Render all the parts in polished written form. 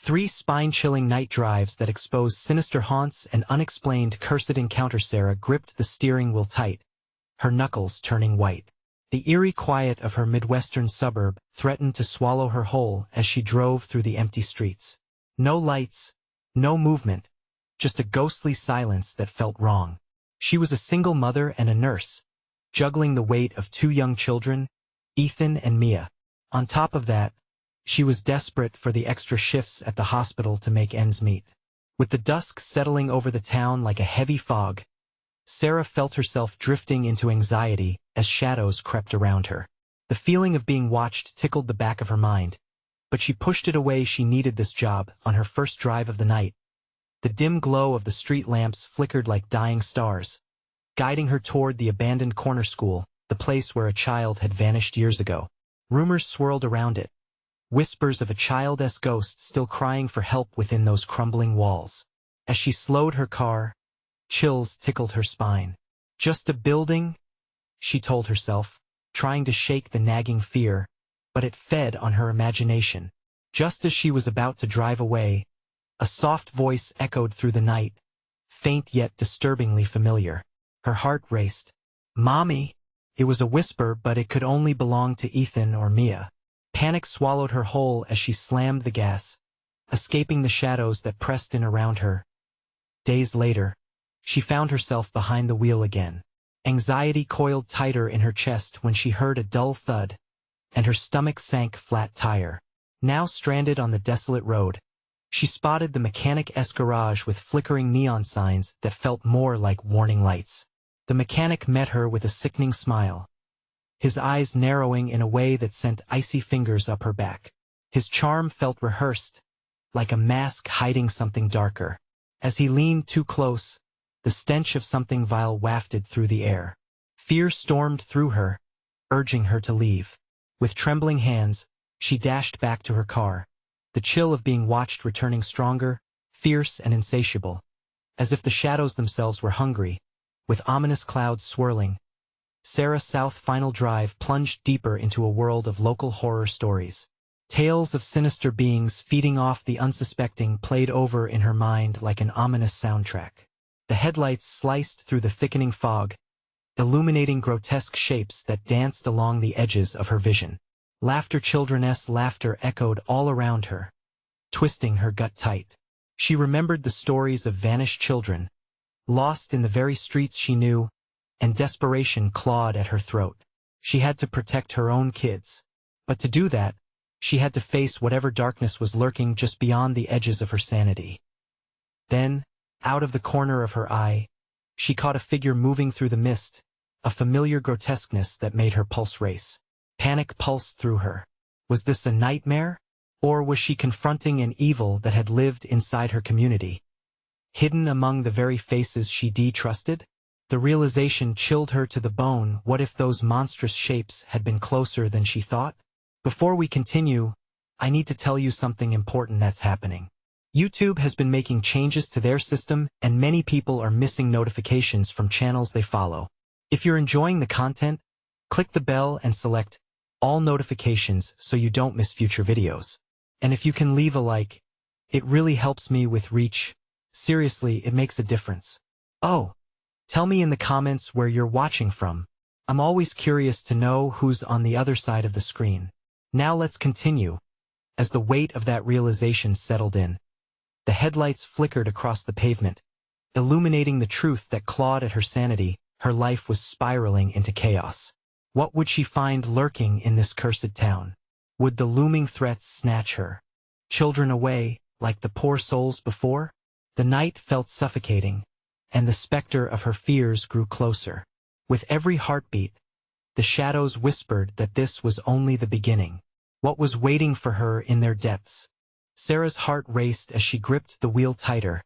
3 spine-chilling night drives that exposed sinister haunts and unexplained cursed encounters. Sarah gripped the steering wheel tight, her knuckles turning white. The eerie quiet of her Midwestern suburb threatened to swallow her whole as she drove through the empty streets. No lights, no movement, just a ghostly silence that felt wrong. She was a single mother and a nurse, juggling the weight of 2 young children, Ethan and Mia. On top of that, she was desperate for the extra shifts at the hospital to make ends meet. With the dusk settling over the town like a heavy fog, Sarah felt herself drifting into anxiety as shadows crept around her. The feeling of being watched tickled the back of her mind, but she pushed it away. She needed this job. On her first drive of the night, the dim glow of the street lamps flickered like dying stars, guiding her toward the abandoned corner school, the place where a child had vanished years ago. Rumors swirled around it, whispers of a child's ghost still crying for help within those crumbling walls. As she slowed her car, chills tickled her spine. Just a building, she told herself, trying to shake the nagging fear, but it fed on her imagination. Just as she was about to drive away, a soft voice echoed through the night, faint yet disturbingly familiar. Her heart raced. "Mommy!" It was a whisper, but it could only belong to Ethan or Mia. Panic swallowed her whole as she slammed the gas, escaping the shadows that pressed in around her. Days later, she found herself behind the wheel again. Anxiety coiled tighter in her chest when she heard a dull thud, and her stomach sank flat tire. Now stranded on the desolate road, she spotted the mechanic-esque garage with flickering neon signs that felt more like warning lights. The mechanic met her with a sickening smile, his eyes narrowing in a way that sent icy fingers up her back. His charm felt rehearsed, like a mask hiding something darker. As he leaned too close, the stench of something vile wafted through the air. Fear stormed through her, urging her to leave. With trembling hands, she dashed back to her car, the chill of being watched returning stronger, fierce and insatiable, as if the shadows themselves were hungry. With ominous clouds swirling, Sarah South's final drive plunged deeper into a world of local horror stories. Tales of sinister beings feeding off the unsuspecting played over in her mind like an ominous soundtrack. The headlights sliced through the thickening fog, illuminating grotesque shapes that danced along the edges of her vision. Children's laughter echoed all around her, twisting her gut tight. She remembered the stories of vanished children, lost in the very streets she knew, and desperation clawed at her throat. She had to protect her own kids, but to do that, she had to face whatever darkness was lurking just beyond the edges of her sanity. Then, out of the corner of her eye, she caught a figure moving through the mist, a familiar grotesqueness that made her pulse race. Panic pulsed through her. Was this a nightmare? Or was she confronting an evil that had lived inside her community, hidden among the very faces she trusted? The realization chilled her to the bone. What if those monstrous shapes had been closer than she thought? Before we continue, I need to tell you something important that's happening. YouTube has been making changes to their system, and many people are missing notifications from channels they follow. If you're enjoying the content, click the bell and select all notifications so you don't miss future videos. And if you can leave a like, it really helps me with reach. Seriously, it makes a difference. Oh, tell me in the comments where you're watching from. I'm always curious to know who's on the other side of the screen. Now let's continue. As the weight of that realization settled in, the headlights flickered across the pavement, illuminating the truth that clawed at her sanity. Her life was spiraling into chaos. What would she find lurking in this cursed town? Would the looming threats snatch her children away, like the poor souls before? The night felt suffocating, and the specter of her fears grew closer. With every heartbeat, the shadows whispered that this was only the beginning. What was waiting for her in their depths? Sarah's heart raced as she gripped the wheel tighter,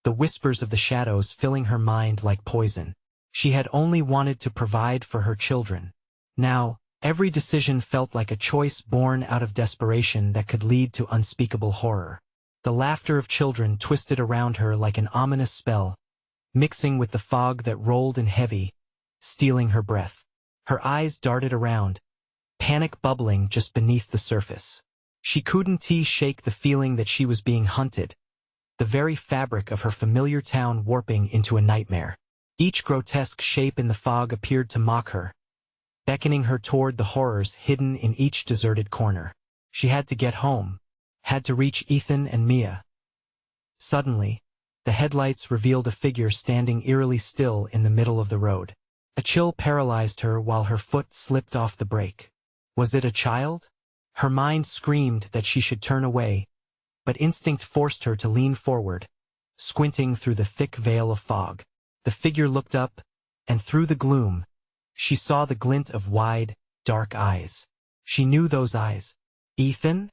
the whispers of the shadows filling her mind like poison. She had only wanted to provide for her children. Now, every decision felt like a choice born out of desperation that could lead to unspeakable horror. The laughter of children twisted around her like an ominous spell, mixing with the fog that rolled in heavy, stealing her breath. Her eyes darted around, panic bubbling just beneath the surface. She couldn't shake the feeling that she was being hunted, the very fabric of her familiar town warping into a nightmare. Each grotesque shape in the fog appeared to mock her, beckoning her toward the horrors hidden in each deserted corner. She had to get home, had to reach Ethan and Mia. Suddenly, the headlights revealed a figure standing eerily still in the middle of the road. A chill paralyzed her while her foot slipped off the brake. Was it a child? Her mind screamed that she should turn away, but instinct forced her to lean forward, squinting through the thick veil of fog. The figure looked up, and through the gloom, she saw the glint of wide, dark eyes. She knew those eyes. Ethan?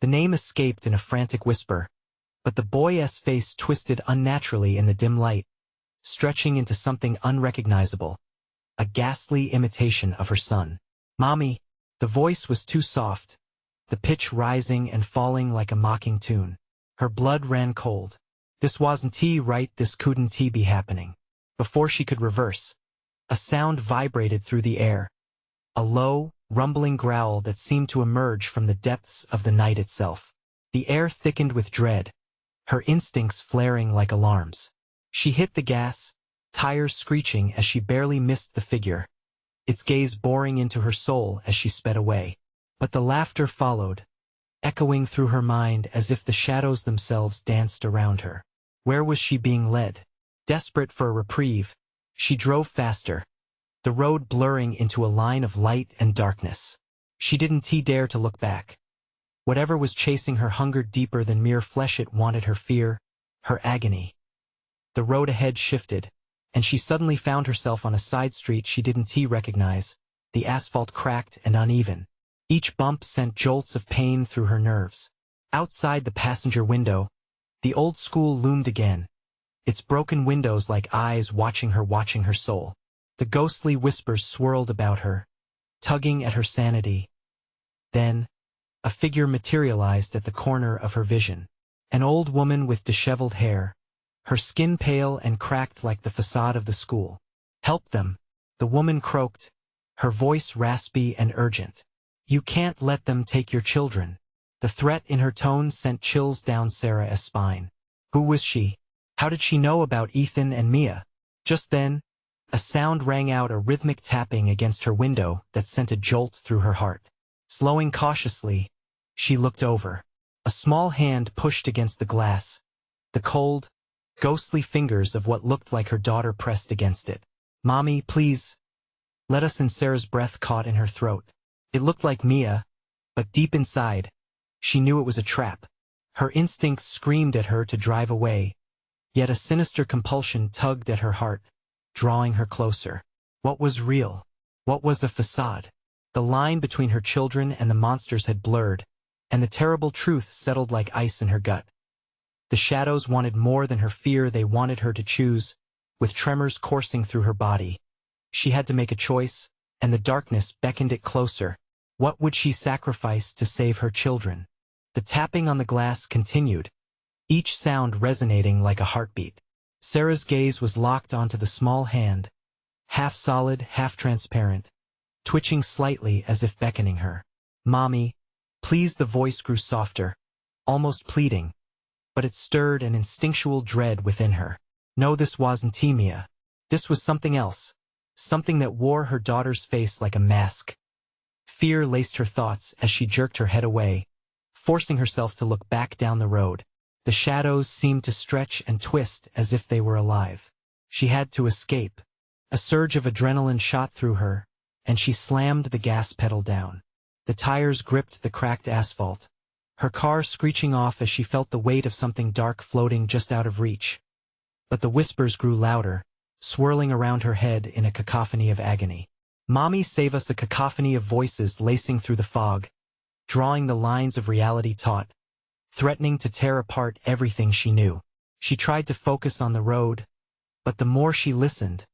The name escaped in a frantic whisper, but the boy's face twisted unnaturally in the dim light, stretching into something unrecognizable, a ghastly imitation of her son. Mommy! The voice was too soft, the pitch rising and falling like a mocking tune. Her blood ran cold. This wasn't right, this couldn't be happening. Before she could reverse, a sound vibrated through the air, a low, rumbling growl that seemed to emerge from the depths of the night itself. The air thickened with dread, her instincts flaring like alarms. She hit the gas, tires screeching as she barely missed the figure, its gaze boring into her soul as she sped away. But the laughter followed, echoing through her mind as if the shadows themselves danced around her. Where was she being led? Desperate for a reprieve, she drove faster, the road blurring into a line of light and darkness. She didn't dare to look back. Whatever was chasing her hungered deeper than mere flesh. It wanted her fear, her agony. The road ahead shifted, and she suddenly found herself on a side street she didn't recognize, the asphalt cracked and uneven. Each bump sent jolts of pain through her nerves. Outside the passenger window, the old school loomed again, its broken windows like eyes watching her soul. The ghostly whispers swirled about her, tugging at her sanity. Then, a figure materialized at the corner of her vision. An old woman with disheveled hair, her skin pale and cracked like the facade of the school. Help them, the woman croaked, her voice raspy and urgent. You can't let them take your children. The threat in her tone sent chills down Sarah's spine. Who was she? How did she know about Ethan and Mia? Just then, a sound rang out, a rhythmic tapping against her window that sent a jolt through her heart. Slowing cautiously, she looked over. A small hand pushed against the glass, the cold, ghostly fingers of what looked like her daughter pressed against it. Mommy, please. Let us in. Sarah's breath caught in her throat. It looked like Mia, but deep inside, she knew it was a trap. Her instincts screamed at her to drive away, yet a sinister compulsion tugged at her heart, drawing her closer. What was real? What was a facade? The line between her children and the monsters had blurred, and the terrible truth settled like ice in her gut. The shadows wanted more than her fear. They wanted her to choose, with tremors coursing through her body. She had to make a choice, and the darkness beckoned it closer. What would she sacrifice to save her children? The tapping on the glass continued, each sound resonating like a heartbeat. Sarah's gaze was locked onto the small hand, half solid, half transparent, twitching slightly as if beckoning her. Mommy, please. The voice grew softer, almost pleading, but it stirred an instinctual dread within her. No, this wasn't Mia. This was something else, something that wore her daughter's face like a mask. Fear laced her thoughts as she jerked her head away, forcing herself to look back down the road. The shadows seemed to stretch and twist as if they were alive. She had to escape. A surge of adrenaline shot through her, and she slammed the gas pedal down. The tires gripped the cracked asphalt, her car screeching off as she felt the weight of something dark floating just out of reach. But the whispers grew louder, swirling around her head in a cacophony of agony. Mommy, save us. A cacophony of voices lacing through the fog, drawing the lines of reality taut, threatening to tear apart everything she knew. She tried to focus on the road, but the more she listened,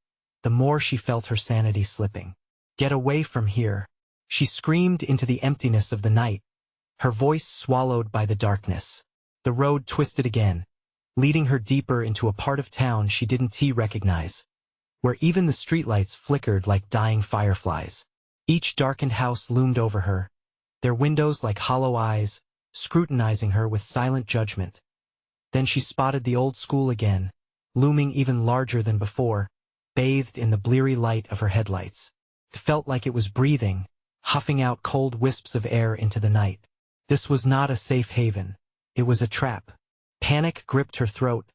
the more she felt her sanity slipping. Get away from here, she screamed into the emptiness of the night, her voice swallowed by the darkness. The road twisted again, leading her deeper into a part of town she didn't recognize, where even the streetlights flickered like dying fireflies. Each darkened house loomed over her, their windows like hollow eyes, scrutinizing her with silent judgment. Then she spotted the old school again, looming even larger than before, bathed in the bleary light of her headlights. It felt like it was breathing, huffing out cold wisps of air into the night. This was not a safe haven. It was a trap. Panic gripped her throat,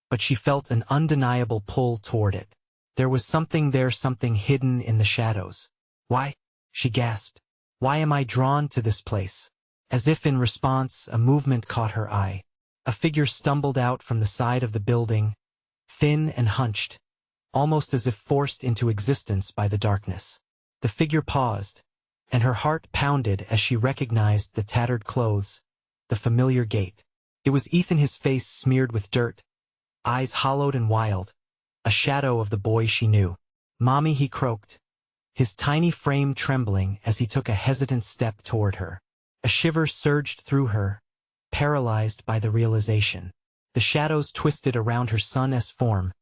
but she felt an undeniable pull toward it. There was something there, something hidden in the shadows. Why? She gasped. Why am I drawn to this place? As if in response, a movement caught her eye. A figure stumbled out from the side of the building, thin and hunched, almost as if forced into existence by the darkness. The figure paused, and her heart pounded as she recognized the tattered clothes, the familiar gait. It was Ethan, his face smeared with dirt, eyes hollowed and wild, a shadow of the boy she knew. "Mommy," he croaked, his tiny frame trembling as he took a hesitant step toward her. A shiver surged through her, paralyzed by the realization. The shadows twisted around her son's form,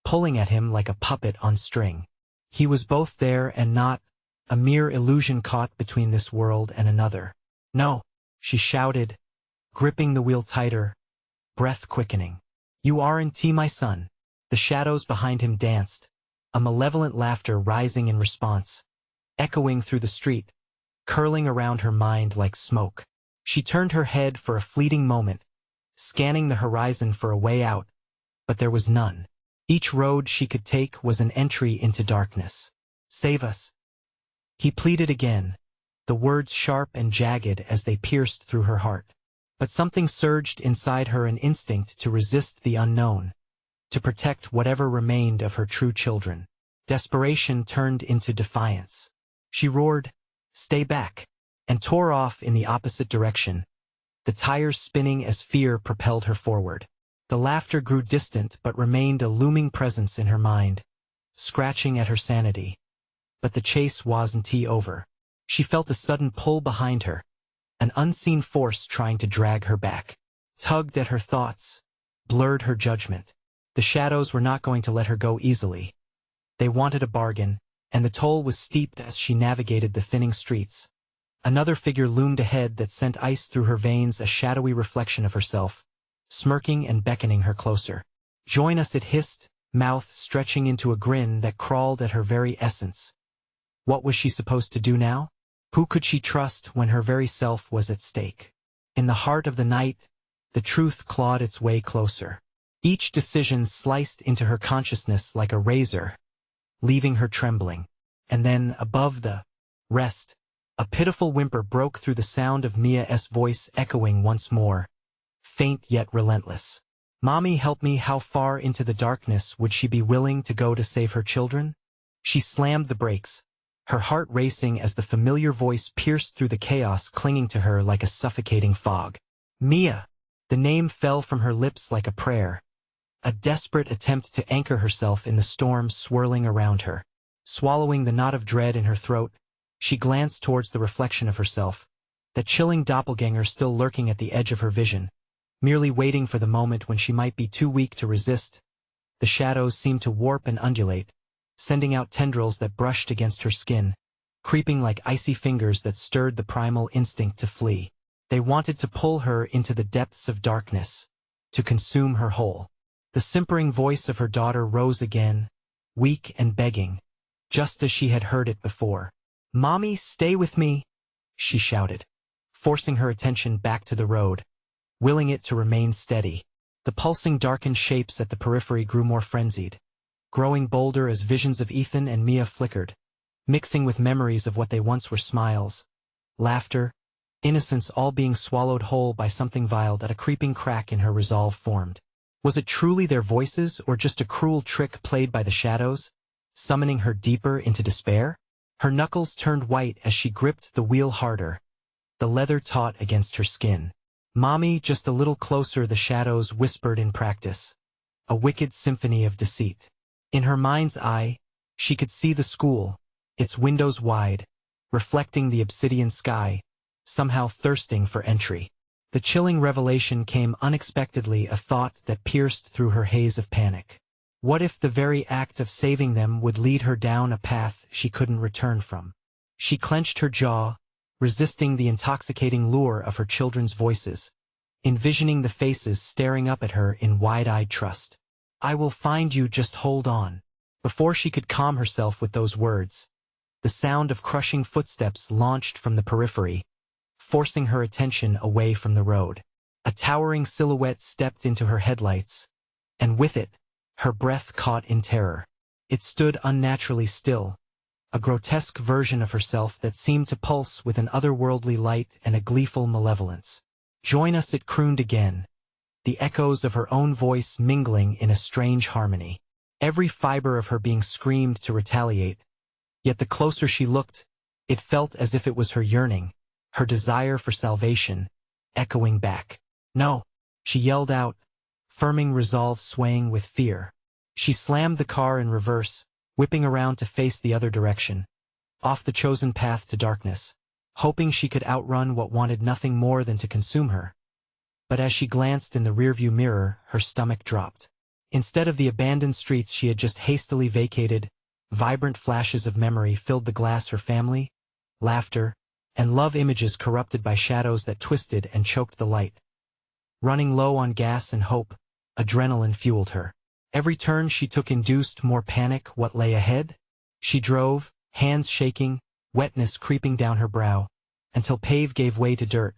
pulling at him like a puppet on string. He was both there and not, a mere illusion caught between this world and another. "No," she shouted, gripping the wheel tighter, breath quickening. "You aren't my son." The shadows behind him danced, a malevolent laughter rising in response, echoing through the street, curling around her mind like smoke. She turned her head for a fleeting moment, scanning the horizon for a way out, but there was none. Each road she could take was an entry into darkness. "Save us," he pleaded again, the words sharp and jagged as they pierced through her heart. But something surged inside her, an instinct to resist the unknown, to protect whatever remained of her true children. Desperation turned into defiance. She roared, "Stay back," and tore off in the opposite direction, the tires spinning as fear propelled her forward. The laughter grew distant but remained a looming presence in her mind, scratching at her sanity. But the chase wasn't over. She felt a sudden pull behind her, an unseen force trying to drag her back. Tugged at her thoughts, blurred her judgment. The shadows were not going to let her go easily. They wanted a bargain, and the toll was steep as she navigated the thinning streets. Another figure loomed ahead that sent ice through her veins, a shadowy reflection of herself, smirking and beckoning her closer. "Join us," it hissed, mouth stretching into a grin that crawled at her very essence. What was she supposed to do now? Who could she trust when her very self was at stake? In the heart of the night, the truth clawed its way closer. Each decision sliced into her consciousness like a razor, leaving her trembling. And then, above the rest, a pitiful whimper broke through, the sound of Mia's voice echoing once more, faint yet relentless. "Mommy, help me." How far into the darkness would she be willing to go to save her children? She slammed the brakes, her heart racing as the familiar voice pierced through the chaos, clinging to her like a suffocating fog. "Mia!" The name fell from her lips like a prayer, a desperate attempt to anchor herself in the storm swirling around her. Swallowing the knot of dread in her throat, she glanced towards the reflection of herself, that chilling doppelganger still lurking at the edge of her vision, merely waiting for the moment when she might be too weak to resist. The shadows seemed to warp and undulate, sending out tendrils that brushed against her skin, creeping like icy fingers that stirred the primal instinct to flee. They wanted to pull her into the depths of darkness, to consume her whole. The simpering voice of her daughter rose again, weak and begging, just as she had heard it before. "Mommy, stay with me," she shouted, forcing her attention back to the road, willing it to remain steady. The pulsing darkened shapes at the periphery grew more frenzied, growing bolder as visions of Ethan and Mia flickered, mixing with memories of what they once were: smiles, laughter, innocence, all being swallowed whole by something vile that a creeping crack in her resolve formed. Was it truly their voices, or just a cruel trick played by the shadows, summoning her deeper into despair? Her knuckles turned white as she gripped the wheel harder, the leather taut against her skin. "Mommy, just a little closer," the shadows whispered in practice, a wicked symphony of deceit. In her mind's eye, she could see the school, its windows wide, reflecting the obsidian sky, somehow thirsting for entry. The chilling revelation came unexpectedly, a thought that pierced through her haze of panic. What if the very act of saving them would lead her down a path she couldn't return from? She clenched her jaw, resisting the intoxicating lure of her children's voices, envisioning the faces staring up at her in wide-eyed trust. "I will find you, just hold on." Before she could calm herself with those words, the sound of crushing footsteps launched from the periphery, forcing her attention away from the road. A towering silhouette stepped into her headlights, and with it, her breath caught in terror. It stood unnaturally still, a grotesque version of herself that seemed to pulse with an otherworldly light and a gleeful malevolence. "Join us," it crooned again, the echoes of her own voice mingling in a strange harmony. Every fiber of her being screamed to retaliate, yet the closer she looked, it felt as if it was her yearning, her desire for salvation, echoing back. "No!" she yelled out, firming resolve swaying with fear. She slammed the car in reverse, whipping around to face the other direction, off the chosen path to darkness, hoping she could outrun what wanted nothing more than to consume her. But as she glanced in the rearview mirror, her stomach dropped. Instead of the abandoned streets she had just hastily vacated, vibrant flashes of memory filled the glass. Her family, laughter, and love, images corrupted by shadows that twisted and choked the light. Running low on gas and hope, adrenaline fueled her. Every turn she took induced more panic. What lay ahead? She drove, hands shaking, wetness creeping down her brow, until pave gave way to dirt,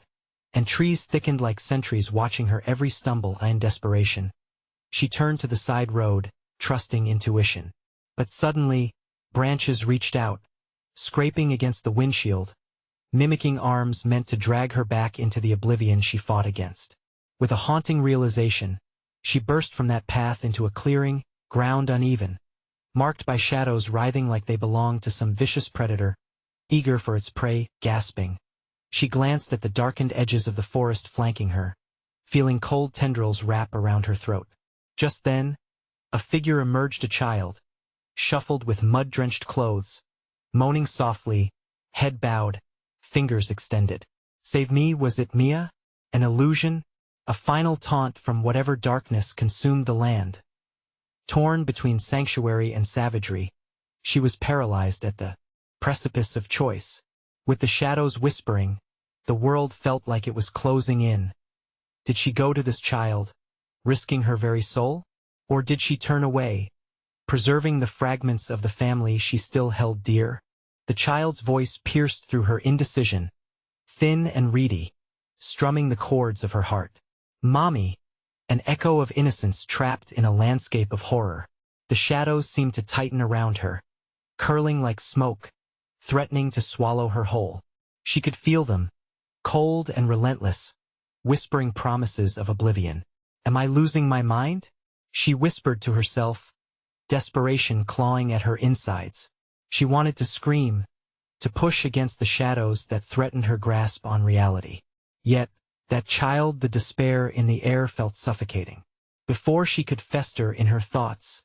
and trees thickened like sentries watching her every stumble. In desperation, she turned to the side road, trusting intuition. But suddenly, branches reached out, scraping against the windshield, mimicking arms meant to drag her back into the oblivion she fought against. With a haunting realization, she burst from that path into a clearing, ground uneven, marked by shadows writhing like they belonged to some vicious predator, eager for its prey. Gasping, she glanced at the darkened edges of the forest flanking her, feeling cold tendrils wrap around her throat. Just then, a figure emerged, a child, shuffled with mud-drenched clothes, moaning softly, head bowed, fingers extended. "Save me!" Was it Mia? An illusion? A final taunt from whatever darkness consumed the land? Torn between sanctuary and savagery, she was paralyzed at the precipice of choice. With the shadows whispering, the world felt like it was closing in. Did she go to this child, risking her very soul? Or did she turn away, preserving the fragments of the family she still held dear? The child's voice pierced through her indecision, thin and reedy, strumming the chords of her heart. "Mommy!" An echo of innocence trapped in a landscape of horror. The shadows seemed to tighten around her, curling like smoke, threatening to swallow her whole. She could feel them, cold and relentless, whispering promises of oblivion. "Am I losing my mind?" she whispered to herself, desperation clawing at her insides. She wanted to scream, to push against the shadows that threatened her grasp on reality. Yet, that child, the despair in the air felt suffocating. Before she could fester in her thoughts,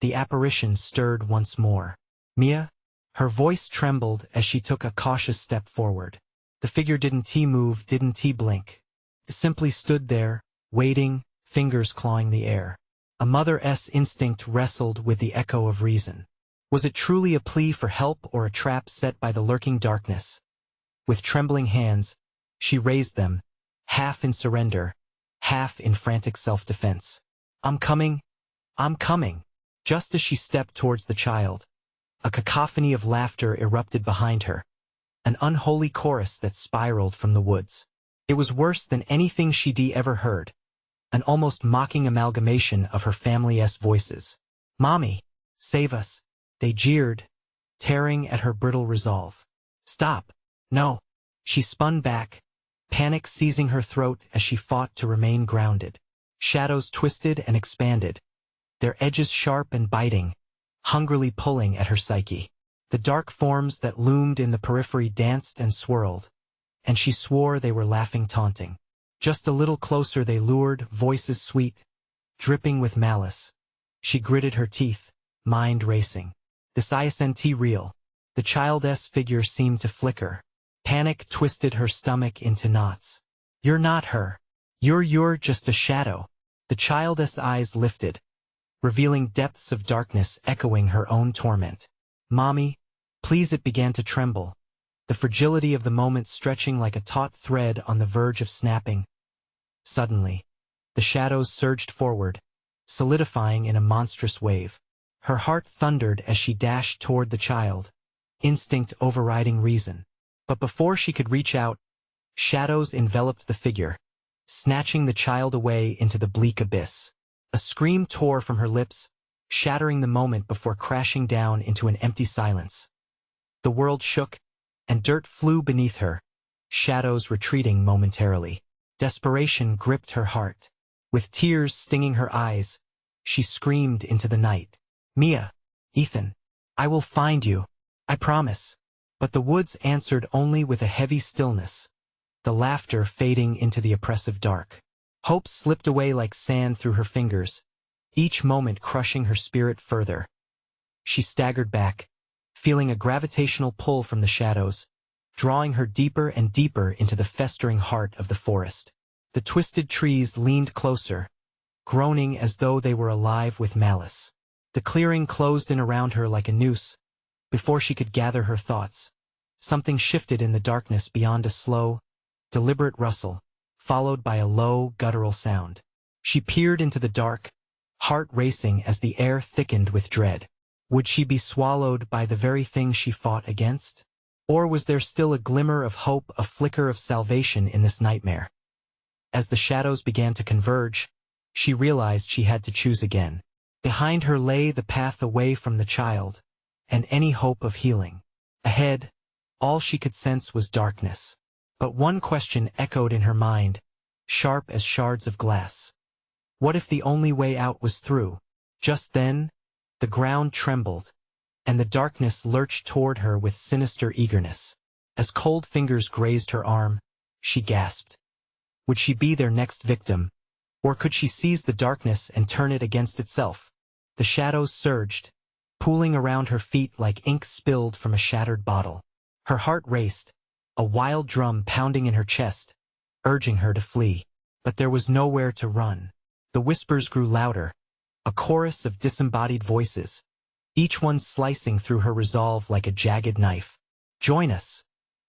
the apparition stirred once more. "Mia?" Her voice trembled as she took a cautious step forward. The figure didn't move, didn't blink. It simply stood there, waiting, fingers clawing the air. A mother's instinct wrestled with the echo of reason. Was it truly a plea for help or a trap set by the lurking darkness? With trembling hands, she raised them, half in surrender, half in frantic self-defense. I'm coming. Just as she stepped towards the child, a cacophony of laughter erupted behind her, an unholy chorus that spiraled from the woods. It was worse than anything she'd ever heard, an almost mocking amalgamation of her family's voices. "Mommy, save us," they jeered, tearing at her brittle resolve. "Stop. No." She spun back, panic seizing her throat as she fought to remain grounded. Shadows twisted and expanded, their edges sharp and biting, hungrily pulling at her psyche. The dark forms that loomed in the periphery danced and swirled, and she swore they were laughing, taunting. Just a little closer they lured, voices sweet, dripping with malice. She gritted her teeth, mind racing. This isn't real. The child's figure seemed to flicker. Panic twisted her stomach into knots. "You're not her. You're just a shadow." The child's eyes lifted, revealing depths of darkness echoing her own torment. "Mommy, please." It began to tremble, the fragility of the moment stretching like a taut thread on the verge of snapping. Suddenly, the shadows surged forward, solidifying in a monstrous wave. Her heart thundered as she dashed toward the child, instinct overriding reason. But before she could reach out, shadows enveloped the figure, snatching the child away into the bleak abyss. A scream tore from her lips, shattering the moment before crashing down into an empty silence. The world shook, and dirt flew beneath her, shadows retreating momentarily. Desperation gripped her heart. With tears stinging her eyes, she screamed into the night. "Mia, Ethan, I will find you, I promise." But the woods answered only with a heavy stillness, the laughter fading into the oppressive dark. Hope slipped away like sand through her fingers, each moment crushing her spirit further. She staggered back, feeling a gravitational pull from the shadows, drawing her deeper and deeper into the festering heart of the forest. The twisted trees leaned closer, groaning as though they were alive with malice. The clearing closed in around her like a noose. Before she could gather her thoughts, something shifted in the darkness beyond a slow, deliberate rustle, followed by a low, guttural sound. She peered into the dark, heart racing as the air thickened with dread. Would she be swallowed by the very thing she fought against? Or was there still a glimmer of hope, a flicker of salvation in this nightmare? As the shadows began to converge, she realized she had to choose again. Behind her lay the path away from the child, and any hope of healing. Ahead, all she could sense was darkness. But one question echoed in her mind, sharp as shards of glass. What if the only way out was through? Just then, the ground trembled, and the darkness lurched toward her with sinister eagerness. As cold fingers grazed her arm, she gasped. Would she be their next victim, or could she seize the darkness and turn it against itself? The shadows surged, pooling around her feet like ink spilled from a shattered bottle. Her heart raced, a wild drum pounding in her chest, urging her to flee. But there was nowhere to run. The whispers grew louder, a chorus of disembodied voices, each one slicing through her resolve like a jagged knife. "Join us.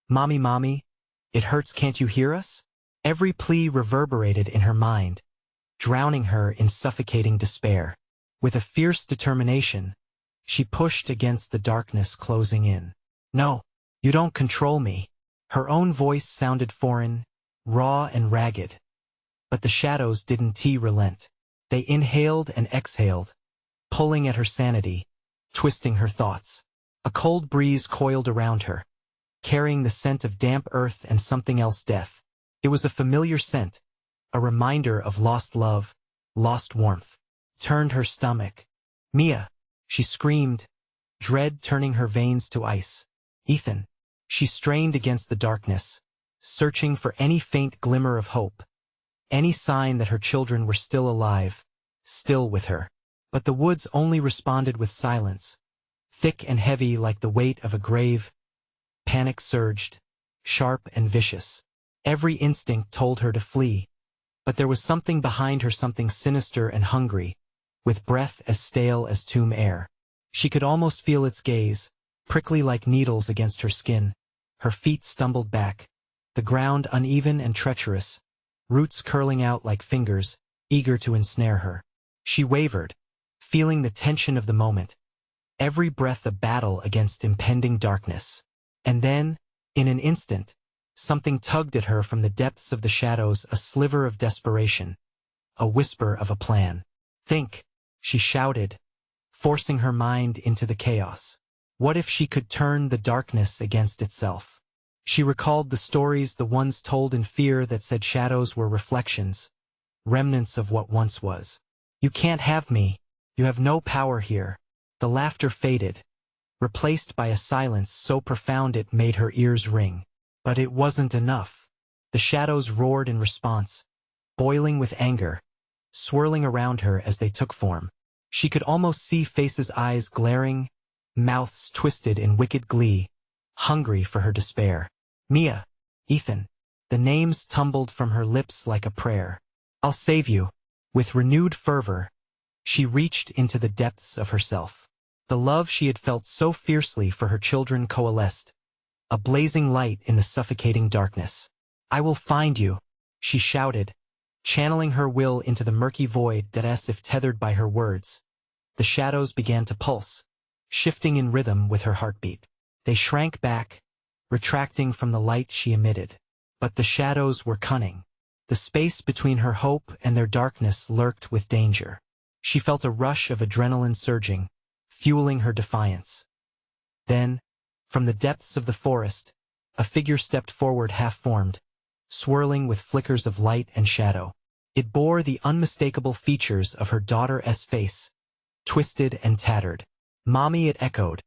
Mommy, mommy, it hurts, can't you hear us?" Every plea reverberated in her mind, drowning her in suffocating despair. With a fierce determination, she pushed against the darkness closing in. "No, you don't control me." Her own voice sounded foreign, raw and ragged. But the shadows didn't relent. They inhaled and exhaled, pulling at her sanity, twisting her thoughts. A cold breeze coiled around her, carrying the scent of damp earth and something else, death. It was a familiar scent, a reminder of lost love, lost warmth. Turned her stomach. "Mia!" she screamed, dread turning her veins to ice. "Ethan!" She strained against the darkness, searching for any faint glimmer of hope, any sign that her children were still alive, still with her. But the woods only responded with silence, thick and heavy like the weight of a grave. Panic surged, sharp and vicious. Every instinct told her to flee, but there was something behind her, something sinister and hungry, with breath as stale as tomb air. She could almost feel its gaze, prickly like needles against her skin. Her feet stumbled back, the ground uneven and treacherous, roots curling out like fingers, eager to ensnare her. She wavered, feeling the tension of the moment, every breath a battle against impending darkness. And then, in an instant, something tugged at her from the depths of the shadows, a sliver of desperation, a whisper of a plan. "Think," she shouted, forcing her mind into the chaos. What if she could turn the darkness against itself? She recalled the stories, the ones told in fear, that said shadows were reflections, remnants of what once was. "You can't have me. You have no power here." The laughter faded, replaced by a silence so profound it made her ears ring. But it wasn't enough. The shadows roared in response, boiling with anger, swirling around her as they took form. She could almost see faces, eyes glaring, mouths twisted in wicked glee, hungry for her despair. "Mia, Ethan." The names tumbled from her lips like a prayer. "I'll save you." With renewed fervor, she reached into the depths of herself. The love she had felt so fiercely for her children coalesced, a blazing light in the suffocating darkness. "I will find you," she shouted, channeling her will into the murky void that as if tethered by her words. The shadows began to pulse, shifting in rhythm with her heartbeat. They shrank back, retracting from the light she emitted. But the shadows were cunning. The space between her hope and their darkness lurked with danger. She felt a rush of adrenaline surging, fueling her defiance. Then, from the depths of the forest, a figure stepped forward half-formed, swirling with flickers of light and shadow. It bore the unmistakable features of her daughter's face, twisted and tattered. "Mommy," it echoed,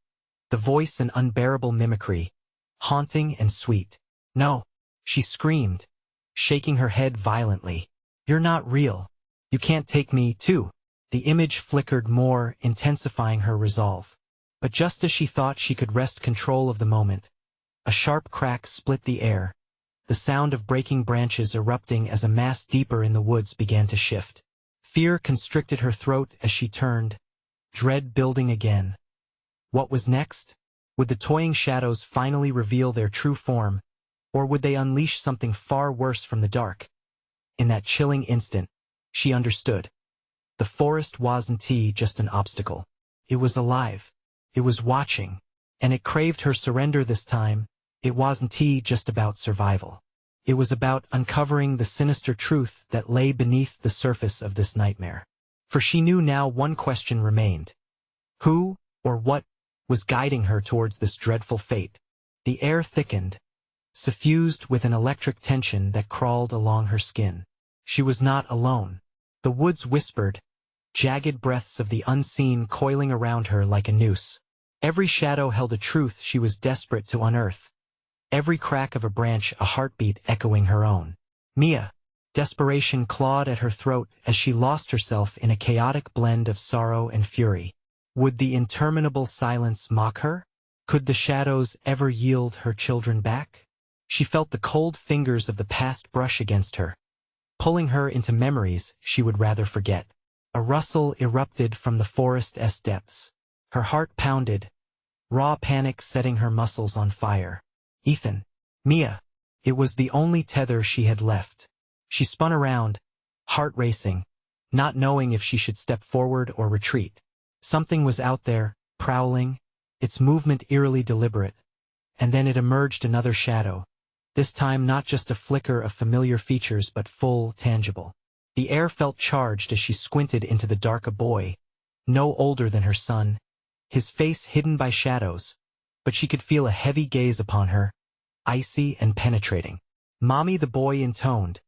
the voice an unbearable mimicry, haunting and sweet. "No," she screamed, shaking her head violently. "You're not real. You can't take me, too." The image flickered more, intensifying her resolve. But just as she thought she could wrest control of the moment, a sharp crack split the air, the sound of breaking branches erupting as a mass deeper in the woods began to shift. Fear constricted her throat as she turned, dread building again. What was next? Would the toying shadows finally reveal their true form, or would they unleash something far worse from the dark? In that chilling instant, she understood. The forest wasn't just an obstacle. It was alive. It was watching. And it craved her surrender this time. It wasn't just about survival. It was about uncovering the sinister truth that lay beneath the surface of this nightmare. For she knew now one question remained. Who, or what, was guiding her towards this dreadful fate? The air thickened, suffused with an electric tension that crawled along her skin. She was not alone. The woods whispered, jagged breaths of the unseen coiling around her like a noose. Every shadow held a truth she was desperate to unearth. Every crack of a branch a heartbeat echoing her own. Mia. Desperation clawed at her throat as she lost herself in a chaotic blend of sorrow and fury. Would the interminable silence mock her? Could the shadows ever yield her children back? She felt the cold fingers of the past brush against her, pulling her into memories she would rather forget. A rustle erupted from the forest's depths. Her heart pounded, raw panic setting her muscles on fire. Ethan. Mia. It was the only tether she had left. She spun around, heart racing, not knowing if she should step forward or retreat. Something was out there, prowling, its movement eerily deliberate. And then it emerged, another shadow. This time not just a flicker of familiar features but full, tangible. The air felt charged as she squinted into the dark. A boy, no older than her son, his face hidden by shadows, but she could feel a heavy gaze upon her, icy and penetrating. "Mommy," the boy intoned,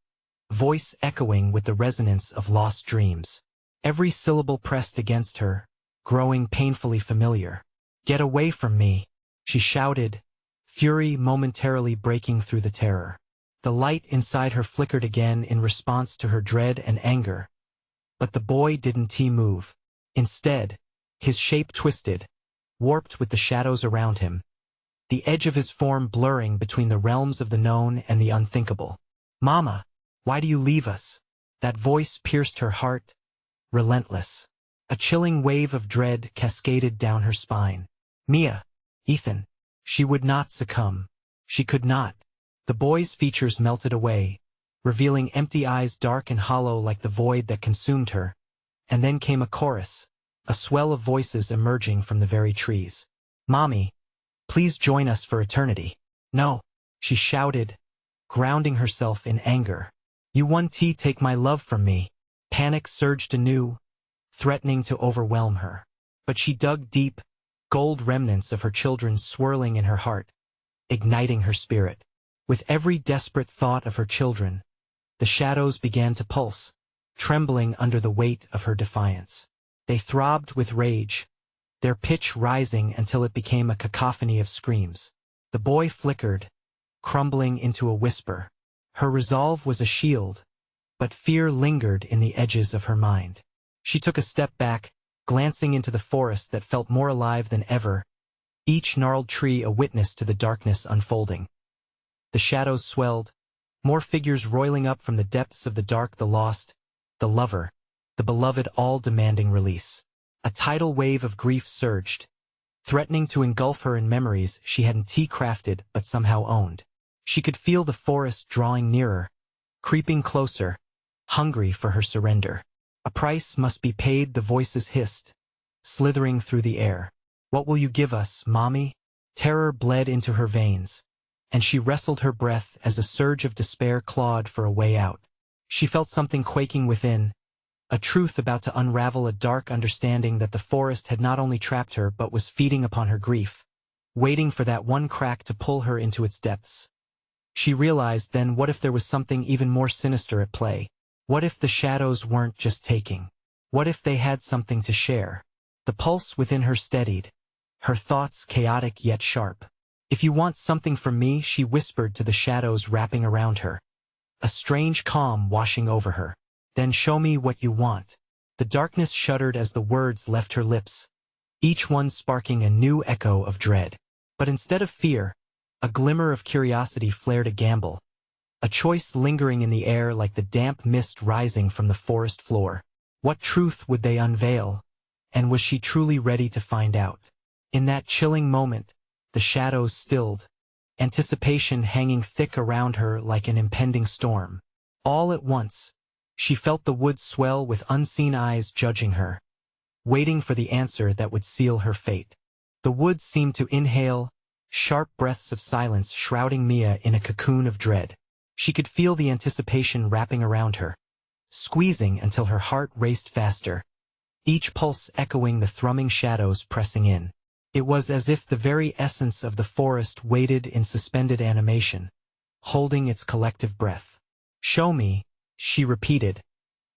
voice echoing with the resonance of lost dreams. Every syllable pressed against her, growing painfully familiar. "Get away from me," she shouted, fury momentarily breaking through the terror. The light inside her flickered again in response to her dread and anger. But the boy didn't move. Instead, his shape twisted, warped with the shadows around him, the edge of his form blurring between the realms of the known and the unthinkable. "Mama, why do you leave us?" That voice pierced her heart, relentless. A chilling wave of dread cascaded down her spine. Mia. Ethan. She would not succumb. She could not. The boy's features melted away, revealing empty eyes dark and hollow like the void that consumed her. And then came a chorus, a swell of voices emerging from the very trees. "Mommy, please join us for eternity." "No," she shouted, grounding herself in anger. "You won't take my love from me." Panic surged anew, threatening to overwhelm her. But she dug deep, gold remnants of her children swirling in her heart, igniting her spirit. With every desperate thought of her children, the shadows began to pulse, trembling under the weight of her defiance. They throbbed with rage, their pitch rising until it became a cacophony of screams. The boy flickered, crumbling into a whisper. Her resolve was a shield, but fear lingered in the edges of her mind. She took a step back, glancing into the forest that felt more alive than ever, each gnarled tree a witness to the darkness unfolding. The shadows swelled, more figures roiling up from the depths of the dark, the lost, the lover, the beloved, all demanding release. A tidal wave of grief surged, threatening to engulf her in memories she hadn't crafted but somehow owned. She could feel the forest drawing nearer, creeping closer, hungry for her surrender. A price must be paid, the voices hissed, slithering through the air. What will you give us, Mommy? Terror bled into her veins, and she wrestled her breath as a surge of despair clawed for a way out. She felt something quaking within, a truth about to unravel, a dark understanding that the forest had not only trapped her but was feeding upon her grief, waiting for that one crack to pull her into its depths. She realized then, what if there was something even more sinister at play? What if the shadows weren't just taking? What if they had something to share? The pulse within her steadied, her thoughts chaotic yet sharp. If you want something from me, she whispered to the shadows wrapping around her, a strange calm washing over her. Then show me what you want. The darkness shuddered as the words left her lips, each one sparking a new echo of dread. But instead of fear, a glimmer of curiosity flared, a gamble, a choice lingering in the air like the damp mist rising from the forest floor. What truth would they unveil, and was she truly ready to find out? In that chilling moment, the shadows stilled, anticipation hanging thick around her like an impending storm. All at once, she felt the woods swell with unseen eyes judging her, waiting for the answer that would seal her fate. The woods seemed to inhale, sharp breaths of silence shrouding Mia in a cocoon of dread. She could feel the anticipation wrapping around her, squeezing until her heart raced faster, each pulse echoing the thrumming shadows pressing in. It was as if the very essence of the forest waited in suspended animation, holding its collective breath. Show me, she repeated,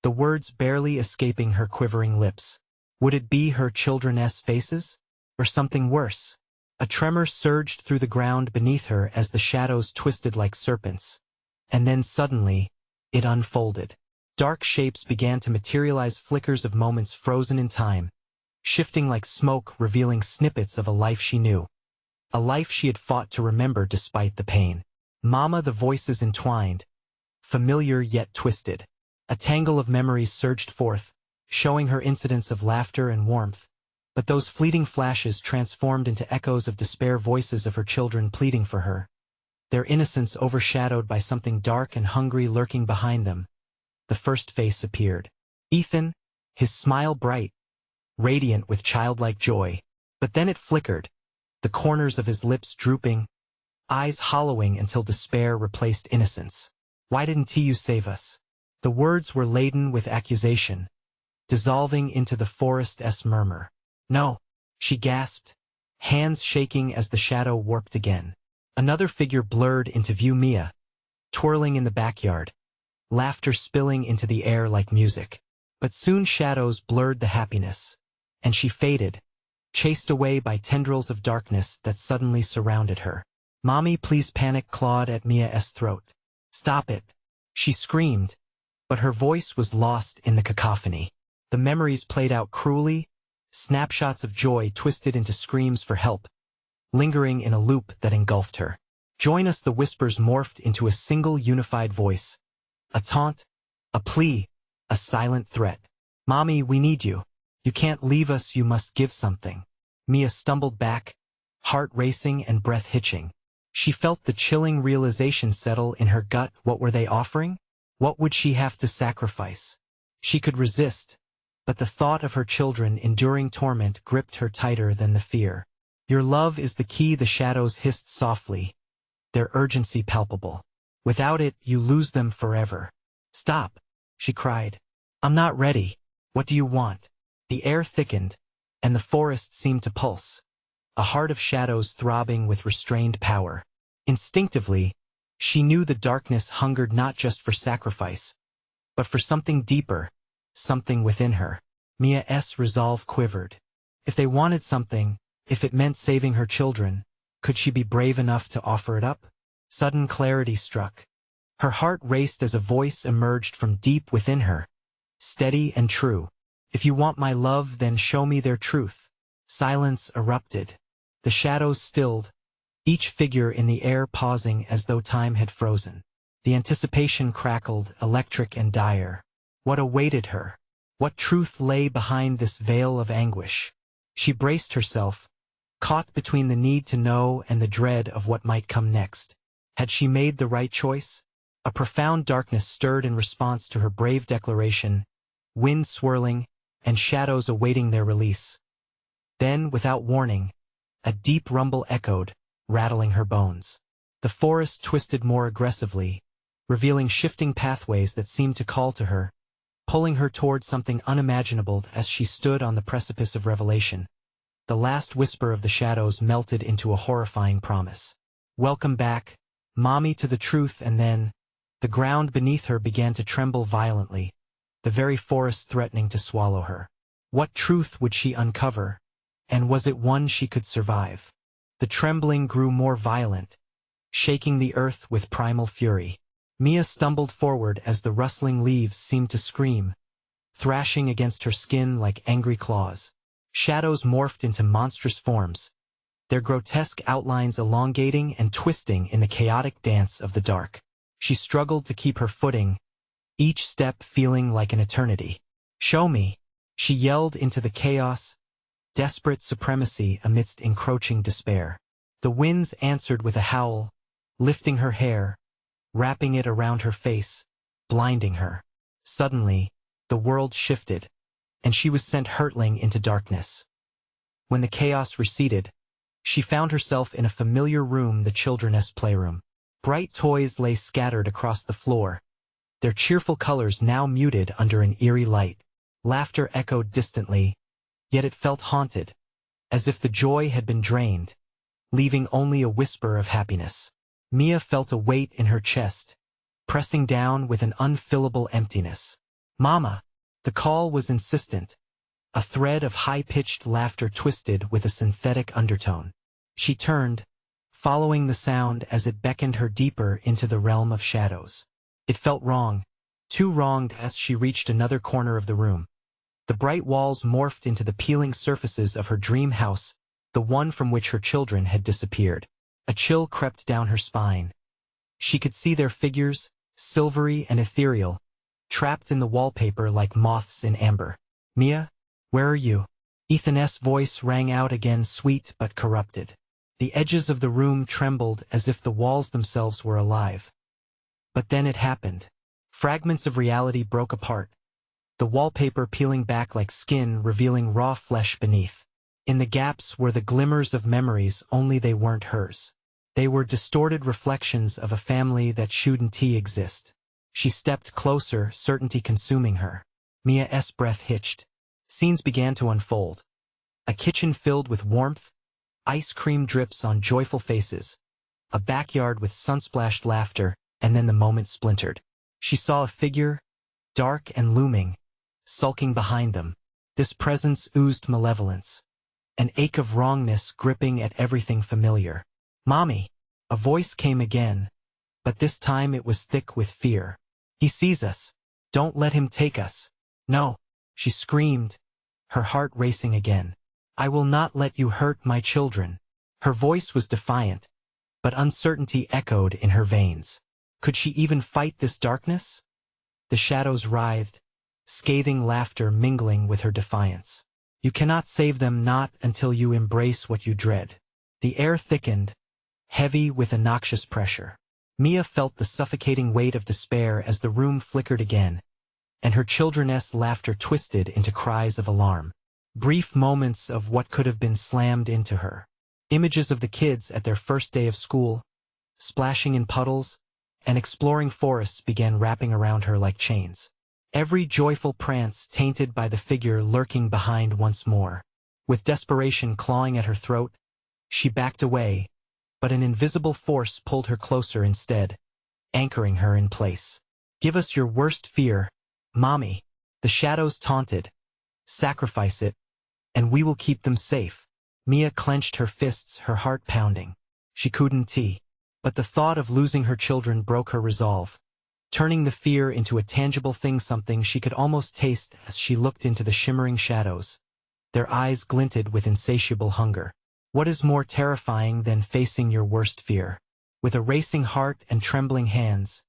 the words barely escaping her quivering lips. Would it be her children's faces? Or something worse? A tremor surged through the ground beneath her as the shadows twisted like serpents. And then suddenly, it unfolded. Dark shapes began to materialize, flickers of moments frozen in time, shifting like smoke, revealing snippets of a life she knew. A life she had fought to remember despite the pain. Mama, the voices entwined, familiar yet twisted. A tangle of memories surged forth, showing her incidents of laughter and warmth. But those fleeting flashes transformed into echoes of despair, voices of her children pleading for her, their innocence overshadowed by something dark and hungry lurking behind them. The first face appeared. Ethan, his smile bright, radiant with childlike joy. But then it flickered, the corners of his lips drooping, eyes hollowing until despair replaced innocence. Why didn't you save us? The words were laden with accusation, dissolving into the forest's murmur. No, she gasped, hands shaking as the shadow warped again. Another figure blurred into view, Mia, twirling in the backyard, laughter spilling into the air like music. But soon shadows blurred the happiness, and she faded, chased away by tendrils of darkness that suddenly surrounded her. Mommy, please, panic clawed at Mia's throat. Stop it, she screamed, but her voice was lost in the cacophony. The memories played out cruelly, snapshots of joy twisted into screams for help, lingering in a loop that engulfed her. Join us, the whispers morphed into a single unified voice. A taunt, a plea, a silent threat. Mommy, we need you. You can't leave us, you must give something. Mia stumbled back, heart racing and breath hitching. She felt the chilling realization settle in her gut. What were they offering? What would she have to sacrifice? She could resist, but the thought of her children enduring torment gripped her tighter than the fear. Your love is the key, the shadows hissed softly, their urgency palpable. Without it, you lose them forever. Stop, she cried. I'm not ready. What do you want? The air thickened, and the forest seemed to pulse, a heart of shadows throbbing with restrained power. Instinctively, she knew the darkness hungered not just for sacrifice, but for something deeper, something within her. Mia's resolve quivered. If they wanted something, if it meant saving her children, could she be brave enough to offer it up? Sudden clarity struck. Her heart raced as a voice emerged from deep within her, steady and true. If you want my love, then show me their truth. Silence erupted. The shadows stilled, each figure in the air pausing as though time had frozen. The anticipation crackled, electric and dire. What awaited her? What truth lay behind this veil of anguish? She braced herself, caught between the need to know and the dread of what might come next. Had she made the right choice? A profound darkness stirred in response to her brave declaration, wind swirling and shadows awaiting their release. Then, without warning, a deep rumble echoed, rattling her bones. The forest twisted more aggressively, revealing shifting pathways that seemed to call to her, pulling her toward something unimaginable as she stood on the precipice of revelation. The last whisper of the shadows melted into a horrifying promise. "Welcome back, Mommy," to the truth, and then, the ground beneath her began to tremble violently, the very forest threatening to swallow her. What truth would she uncover, and was it one she could survive? The trembling grew more violent, shaking the earth with primal fury. Mia stumbled forward as the rustling leaves seemed to scream, thrashing against her skin like angry claws. Shadows morphed into monstrous forms, their grotesque outlines elongating and twisting in the chaotic dance of the dark. She struggled to keep her footing, each step feeling like an eternity. "Show me," she yelled into the chaos, desperate supremacy amidst encroaching despair. The winds answered with a howl, lifting her hair, wrapping it around her face, blinding her. Suddenly, the world shifted, and she was sent hurtling into darkness. When the chaos receded, she found herself in a familiar room, the children's playroom. Bright toys lay scattered across the floor, their cheerful colors now muted under an eerie light. Laughter echoed distantly, yet it felt haunted, as if the joy had been drained, leaving only a whisper of happiness. Mia felt a weight in her chest, pressing down with an unfillable emptiness. "Mama!" The call was insistent, a thread of high-pitched laughter twisted with a synthetic undertone. She turned, following the sound as it beckoned her deeper into the realm of shadows. It felt wrong, too wrong. As she reached another corner of the room, the bright walls morphed into the peeling surfaces of her dream house, the one from which her children had disappeared. A chill crept down her spine. She could see their figures, silvery and ethereal, trapped in the wallpaper like moths in amber. "Mia, where are you?" Ethan's voice rang out again, sweet but corrupted. The edges of the room trembled as if the walls themselves were alive. But then it happened. Fragments of reality broke apart, the wallpaper peeling back like skin, revealing raw flesh beneath. In the gaps were the glimmers of memories, only they weren't hers. They were distorted reflections of a family that shouldn't exist. She stepped closer, certainty consuming her. Mia's breath hitched. Scenes began to unfold. A kitchen filled with warmth, ice cream drips on joyful faces, a backyard with sun-splashed laughter, and then the moment splintered. She saw a figure, dark and looming, sulking behind them. This presence oozed malevolence, an ache of wrongness gripping at everything familiar. "Mommy!" A voice came again, but this time it was thick with fear. "He sees us. Don't let him take us." "No!" she screamed, her heart racing again. "I will not let you hurt my children." Her voice was defiant, but uncertainty echoed in her veins. Could she even fight this darkness? The shadows writhed, scathing laughter mingling with her defiance. "You cannot save them, not until you embrace what you dread." The air thickened, heavy with a noxious pressure. Mia felt the suffocating weight of despair as the room flickered again, and her children's laughter twisted into cries of alarm. Brief moments of what could have been slammed into her. Images of the kids at their first day of school, splashing in puddles, and exploring forests began wrapping around her like chains. Every joyful prance tainted by the figure lurking behind once more. With desperation clawing at her throat, she backed away, but an invisible force pulled her closer instead, anchoring her in place. "Give us your worst fear, Mommy," the shadows taunted. "Sacrifice it, and we will keep them safe." Mia clenched her fists, her heart pounding. She couldn't but the thought of losing her children broke her resolve, turning the fear into a tangible thing, something she could almost taste as she looked into the shimmering shadows. Their eyes glinted with insatiable hunger. What is more terrifying than facing your worst fear? With a racing heart and trembling hands,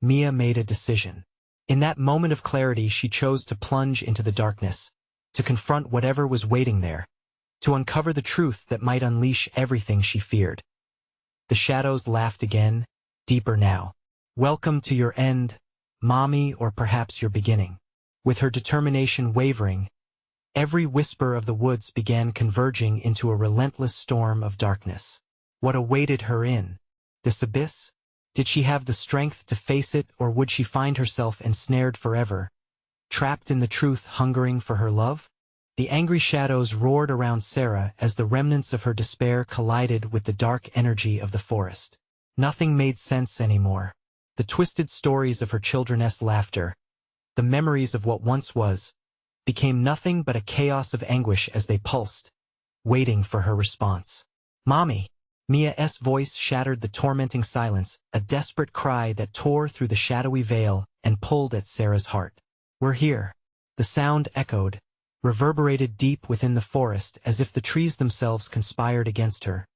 Mia made a decision. In that moment of clarity, she chose to plunge into the darkness, to confront whatever was waiting there, to uncover the truth that might unleash everything she feared. The shadows laughed again, deeper now. "Welcome to your end, Mommy, or perhaps your beginning." With her determination wavering, every whisper of the woods began converging into a relentless storm of darkness. What awaited her in this abyss? Did she have the strength to face it, or would she find herself ensnared forever, trapped in the truth, hungering for her love? The angry shadows roared around Sarah as the remnants of her despair collided with the dark energy of the forest. Nothing made sense anymore. The twisted stories of her children's laughter, the memories of what once was, became nothing but a chaos of anguish as they pulsed, waiting for her response. "Mommy!" Mia's voice shattered the tormenting silence, a desperate cry that tore through the shadowy veil and pulled at Sarah's heart. "We're here." The sound echoed, reverberated deep within the forest as if the trees themselves conspired against her,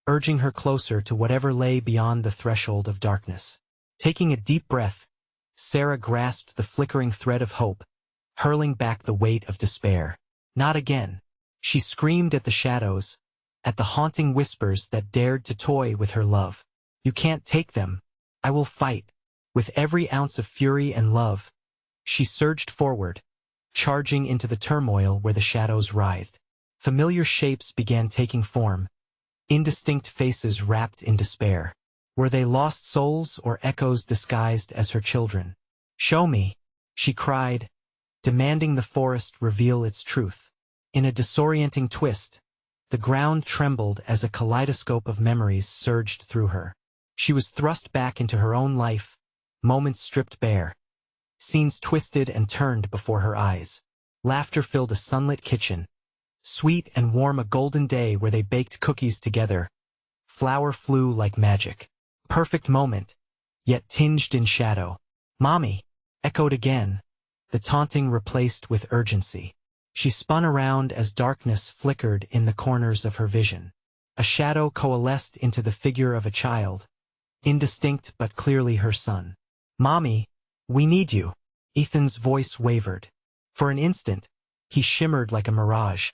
urging her closer to whatever lay beyond the threshold of darkness. Taking a deep breath, Sarah grasped the flickering thread of hope, hurling back the weight of despair. Not again. She screamed at the shadows, at the haunting whispers that dared to toy with her love. "You can't take them. I will fight." With every ounce of fury and love, she surged forward, charging into the turmoil where the shadows writhed. Familiar shapes began taking form, indistinct faces wrapped in despair. Were they lost souls or echoes disguised as her children? "Show me," she cried, demanding the forest reveal its truth. In a disorienting twist, the ground trembled as a kaleidoscope of memories surged through her. She was thrust back into her own life, moments stripped bare. Scenes twisted and turned before her eyes. Laughter filled a sunlit kitchen, sweet and warm, a golden day where they baked cookies together. Flour flew like magic. Perfect moment, yet tinged in shadow. "Mommy!" echoed again, the taunting replaced with urgency. She spun around as darkness flickered in the corners of her vision. A shadow coalesced into the figure of a child, indistinct but clearly her son. "Mommy, we need you." Ethan's voice wavered. For an instant, he shimmered like a mirage,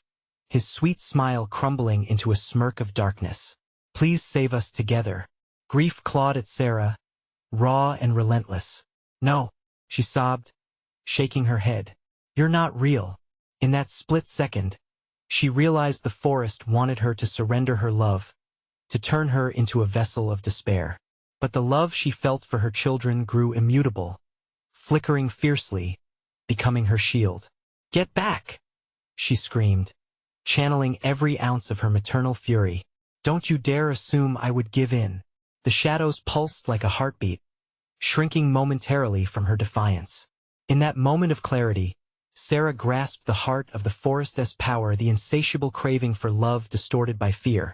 his sweet smile crumbling into a smirk of darkness. "Please save us together." Grief clawed at Sarah, raw and relentless. "No," she sobbed, shaking her head. "You're not real." In that split second, she realized the forest wanted her to surrender her love, to turn her into a vessel of despair. But the love she felt for her children grew immutable, flickering fiercely, becoming her shield. "Get back!" she screamed, channeling every ounce of her maternal fury. "Don't you dare assume I would give in." The shadows pulsed like a heartbeat, shrinking momentarily from her defiance. In that moment of clarity, Sarah grasped the heart of the forest's power, the insatiable craving for love distorted by fear,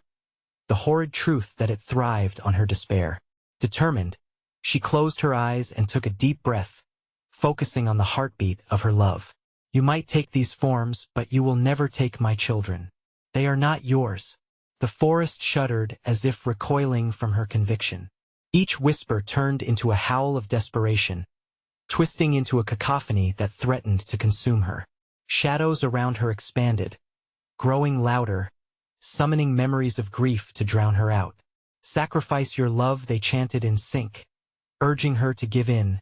the horrid truth that it thrived on her despair. Determined, she closed her eyes and took a deep breath, focusing on the heartbeat of her love. "You might take these forms, but you will never take my children. They are not yours." The forest shuddered as if recoiling from her conviction. Each whisper turned into a howl of desperation, twisting into a cacophony that threatened to consume her. Shadows around her expanded, growing louder, summoning memories of grief to drown her out. "Sacrifice your love," they chanted in sync, urging her to give in,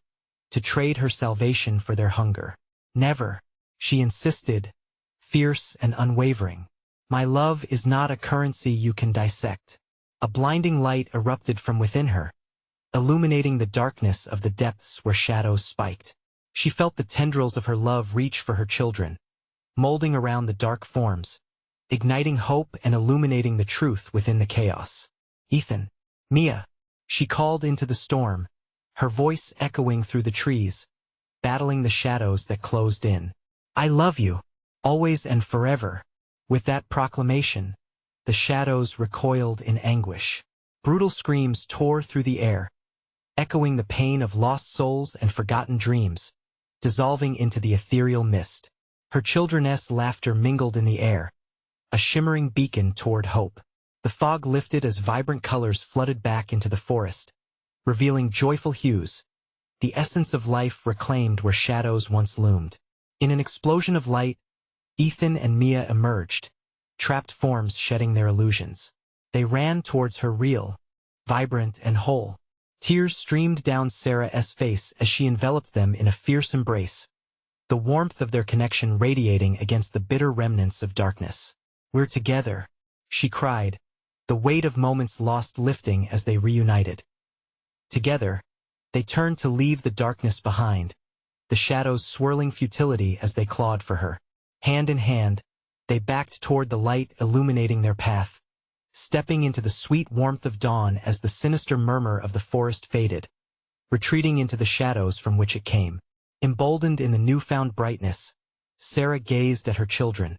to trade her salvation for their hunger. "Never," she insisted, fierce and unwavering. "My love is not a currency you can dissect." A blinding light erupted from within her, illuminating the darkness of the depths where shadows spiked. She felt the tendrils of her love reach for her children, molding around the dark forms, igniting hope and illuminating the truth within the chaos. "Ethan, Mia," she called into the storm, her voice echoing through the trees, battling the shadows that closed in. "I love you, always and forever." With that proclamation, the shadows recoiled in anguish. Brutal screams tore through the air, echoing the pain of lost souls and forgotten dreams, dissolving into the ethereal mist. Her children's laughter mingled in the air, a shimmering beacon toward hope. The fog lifted as vibrant colors flooded back into the forest, revealing joyful hues, the essence of life reclaimed where shadows once loomed. In an explosion of light, Ethan and Mia emerged, trapped forms shedding their illusions. They ran towards her real, vibrant and whole. Tears streamed down Sarah's face as she enveloped them in a fierce embrace, the warmth of their connection radiating against the bitter remnants of darkness. "We're together," she cried, the weight of moments lost lifting as they reunited. Together, they turned to leave the darkness behind, the shadows swirling futility as they clawed for her. Hand in hand, they backed toward the light illuminating their path, stepping into the sweet warmth of dawn as the sinister murmur of the forest faded, retreating into the shadows from which it came. Emboldened in the newfound brightness, Sarah gazed at her children,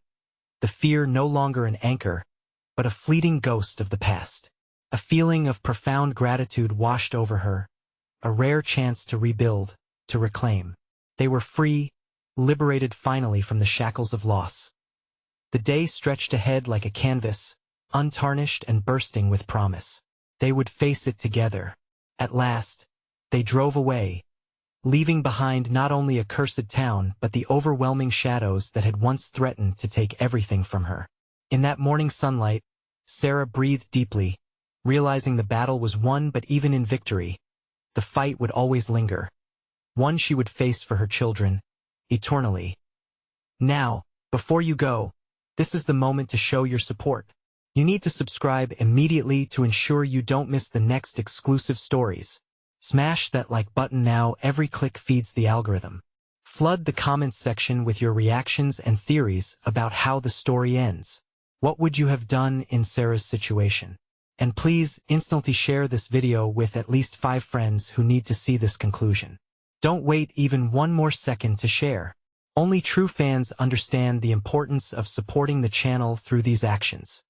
the fear no longer an anchor, but a fleeting ghost of the past. A feeling of profound gratitude washed over her, a rare chance to rebuild, to reclaim. They were free, liberated finally from the shackles of loss. The day stretched ahead like a canvas, untarnished and bursting with promise. They would face it together. At last, they drove away, leaving behind not only a cursed town but the overwhelming shadows that had once threatened to take everything from her. In that morning sunlight, Sarah breathed deeply, realizing the battle was won, but even in victory, the fight would always linger. One she would face for her children, eternally. Now, before you go, this is the moment to show your support. You need to subscribe immediately to ensure you don't miss the next exclusive stories. Smash that like button now, every click feeds the algorithm. Flood the comments section with your reactions and theories about how the story ends. What would you have done in Sarah's situation? And please instantly share this video with at least 5 friends who need to see this conclusion. Don't wait even one more second to share. Only true fans understand the importance of supporting the channel through these actions.